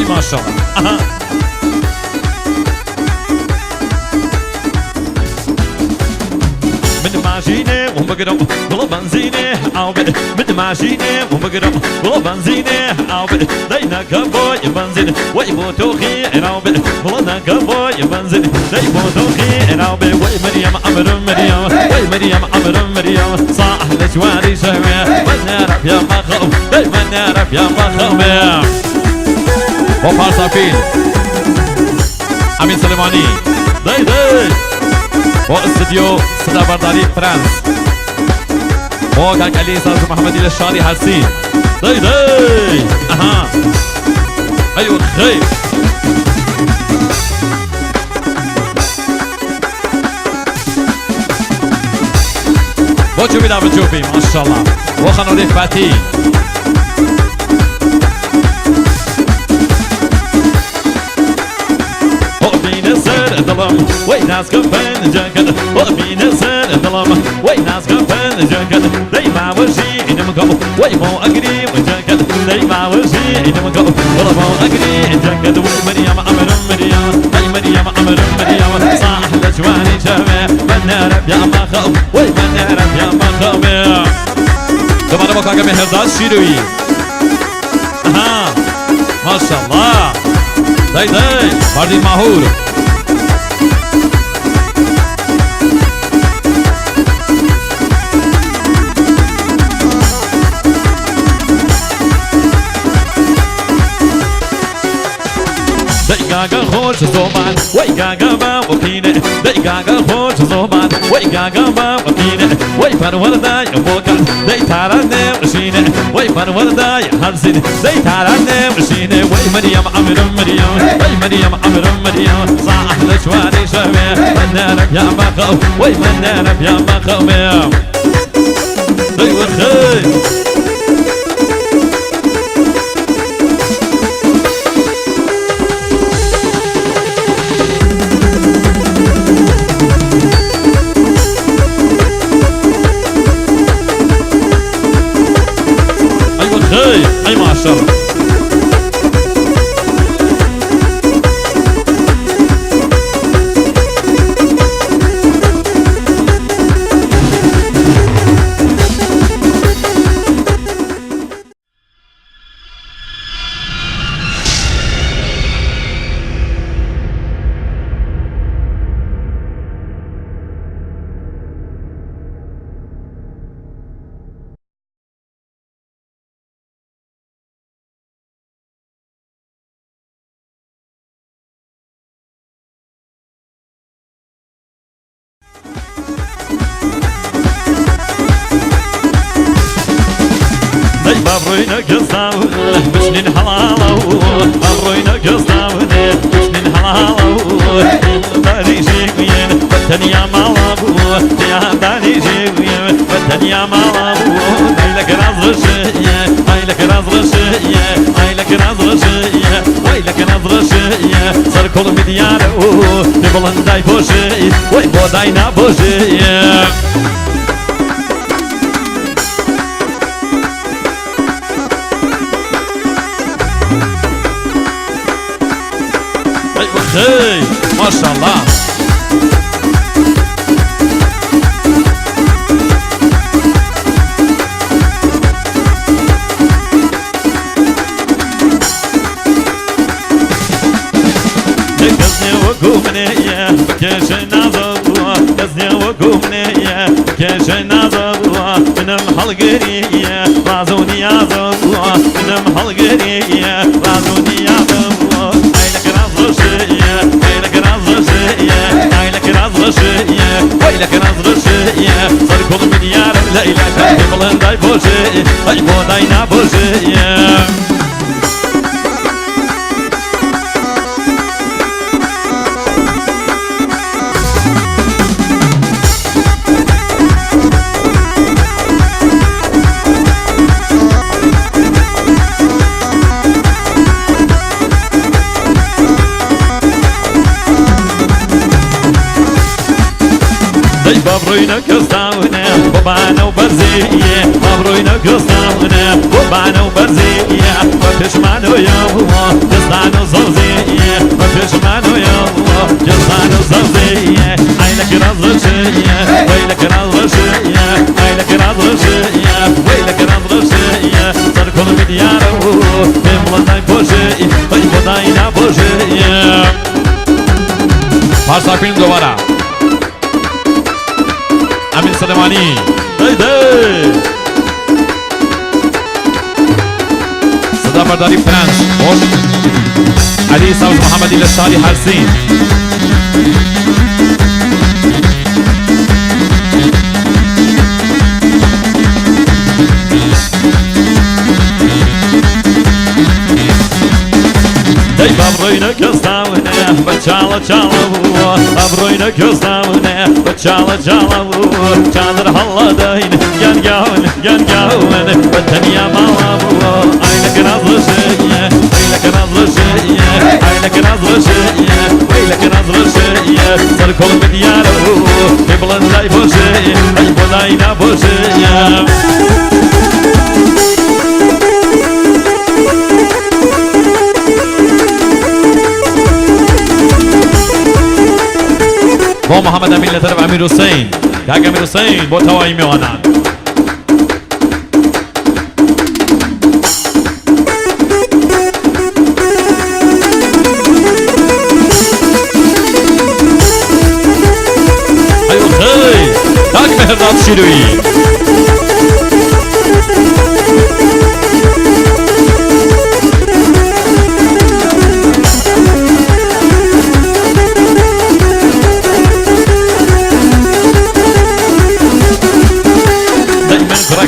ما شاء الله. من ماشينه ومقرب والله بنزينه او من ماشينه ومقرب والله بنزينه او دينا كبوي بنزين ويبوتوخي او والله كبوي بنزين ويبوتوخي او وي مريم امر مريم وي مريم امر مريم صاح لشواري شويه من نعرف يا مخوف من نعرف يا مخوف وفارسافين امين سليماني داي داي واستديو صدا برداري فرانس وكاك علي ساز محمدي للشاري هرسين داي داي اها ايوه خير بوجوبي لا بجوبي ما شاء الله وخنو لي فاتي دلم وای ناز کفن جنگد و بین سر دلم وای ناز کفن جنگد دی ما وجی اینم کو وای مو اگری جنگد دی ما وجی اینم کو ولا مو اگری جنگد وای مريم امر مريم وای مريم امر مريم صاح لجواني جامع من رب يا ما خو وای من رب يا ما خو دوباره با کاکا مهرداد شیرویی ما شاء الله دای دای مردی ماهور Gaga خوش زمان وای گاگا با وکینه دی گاگا خوش زمان وای گاگا با وکینه وای پروردای موکل دی تارانه مشینه وای پروردای هرزین دی تارانه مشینه وای مریم امر مریم وای مریم امر مریم صاح لجواني شوي من رب يا مخو وای من رب يا مخو دی وخی أي ما شاء الله بروينا قصاوه بسنين حلاله بروينا قصاوه بسنين حلاله داني جيوين بالدنيا مالابو يا داني جيوين بالدنيا مالابو هايلك نظر شيء هايلك نظر شيء هايلك نظر شيء ويلك نظر شيء صار كل مدياره نبلن داي بوشي وي بوداينا بوشي Hey, maşallah. Kızne وقومني بكيش نازوا كزني وقومني بكيش نازوا منم حلقري رازوني يازوا منم حلقري رازوني يازوا عينك نظر شيء عينك نظر شيء عينك نظر شيء ويلك نظر شيء صار كل من يارم ليلة قبل داي بوشي اي بو داينا بوشي بابروينا كستاونا وبانا وبرزية بابروينا كستاونا وبانا وبرزية وبشمانو يوم جستانو زوزية وبشمانو يوم جستانو زوزية عينك نظر شيء ويلك نظر شيء عينك نظر شيء ويلك نظر شيء صار كل مدياره بملنداي بوشي ويبوداينا بوشي Parça film دوباره امین سلیمانی دیده صدا برداری فرانس خوش علی سوز محمدی لشاری حرسین دی بابروینا کستاونه بچالا چالا بابروینا کستاونه بچالا چالا چادر حالا داین كان قاون بالدنيا ما وابو عينك نظر شيء عينك نظر شيء عينك نظر شيء ويلك نظر شيء صار كل مدياره قبل لا يبوشي لا ينبوشي بو محمد امين لطرف امیر حسین کاک امیر حسین بو توایی میوانان ایو خیلی کاک مهرداد شیروی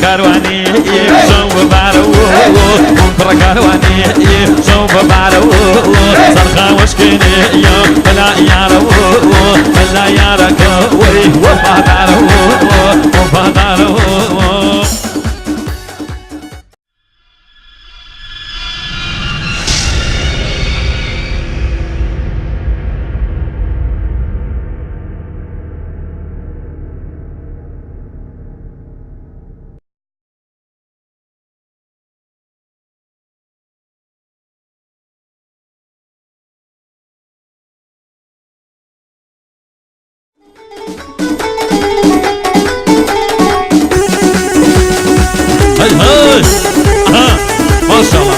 كارواني شوف بارو منكر كارواني شوف بارو صرخة وشكيني يا بلا يارو بلا يارك وي وفادارو وفادارو هاي ما شاء الله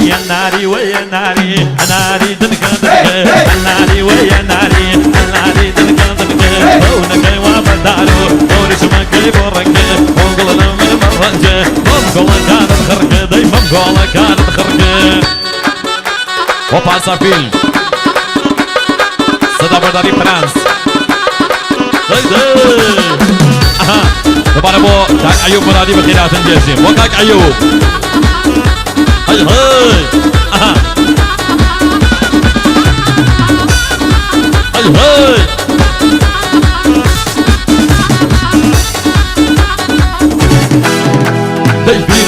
يا ناري ويا ناري ناري دنك ناري ويا ناري ناري دنك هونك وابدارو ورش ما كيف ورك ونقول لهم المرجة ونقول كانت خرقة دايما نقول كانت خرقة وباسا فيلم صدا برداری فرانس اها دوباره با کاک ایوب مرادی به خیرات انجازیم با کاک ایوب هی هی اها هی هی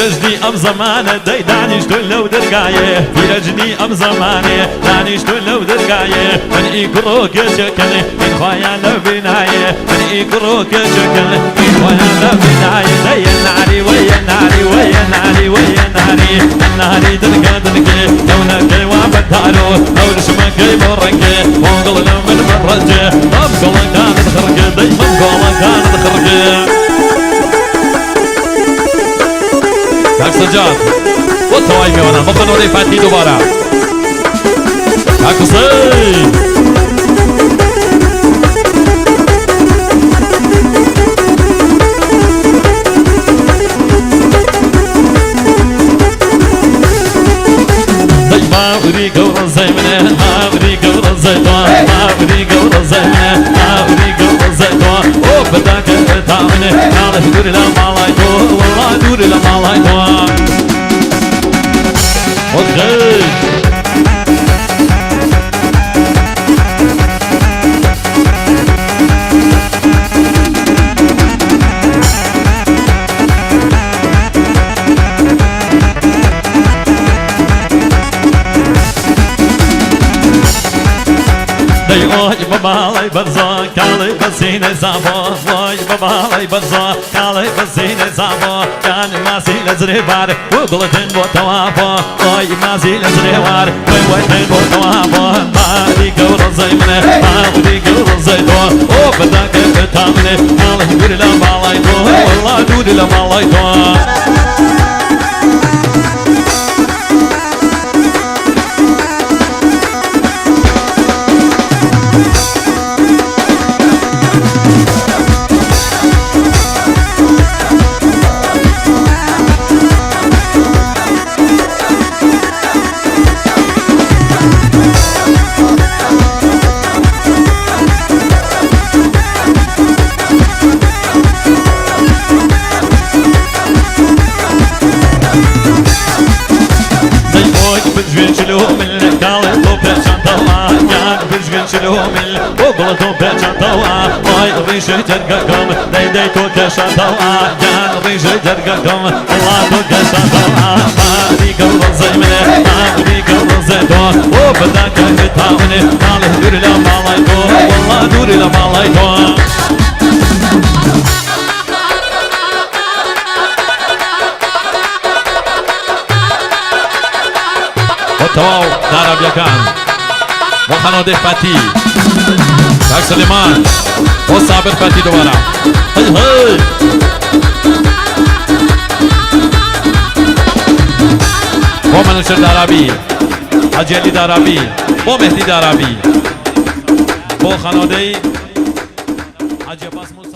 رجني ام زمانه داي دانيش لو درقايه في رجني ام زمانه دانيش لو درقايه من يقروك شكل من خوايا لبنايه من يقروك شكل من خوايا لبنايه داي الناري ويا ناري ويا ناري ويا ناري الناري درقا درقا لو نكي وابدارو لو نشمكي برقا ونقول لهم المرجة مبقول كانت خرقة داي مبقول كانت خرقة کاک سجاد و توایی میوانم با قنوری فتحی دوباره کاک حسین ماوري قور زيمنه ماوري قور زيتون ماوري قور زيمنه ماوري قور زيتون وبداك تامنه على دور لا مالايتو والله دور لا مالايتو وخي وای بابا لای برزا کالی بسینه زابا وای بابا لای برزا کالی بسینه زابا کان ماسیل زری بار و گلتن با توابا وای ماسیل زری بار وای تن با توابا ماری گور زیمنه ماری گور زیدو او بداک تامنه کالی دور لا بالای تو والله دور لا بالای تو بجوين شلوم الكالي تو بيشان توا يان بجوين شلوم الوغل تو بيشان توا واي ريشي جرقكم داي داي تو كشان توا يان ريشي جرقكم الله تو كشان توا مالي قلب الزيمنة مالي قلب الزيتون وبداك يتعاوني مالي دوري لمالايتو والله دوري لمالايتو تواو دارابیەکان بۆ خانەوەدەی فاتی کاک سلێمان بۆ سابر فاتی دووبارە هەی هەی بۆ منەشر دارابی حەجی دارابی بۆ مهدی دارابی بۆ خانەوەدەی حەجی عەباس موسا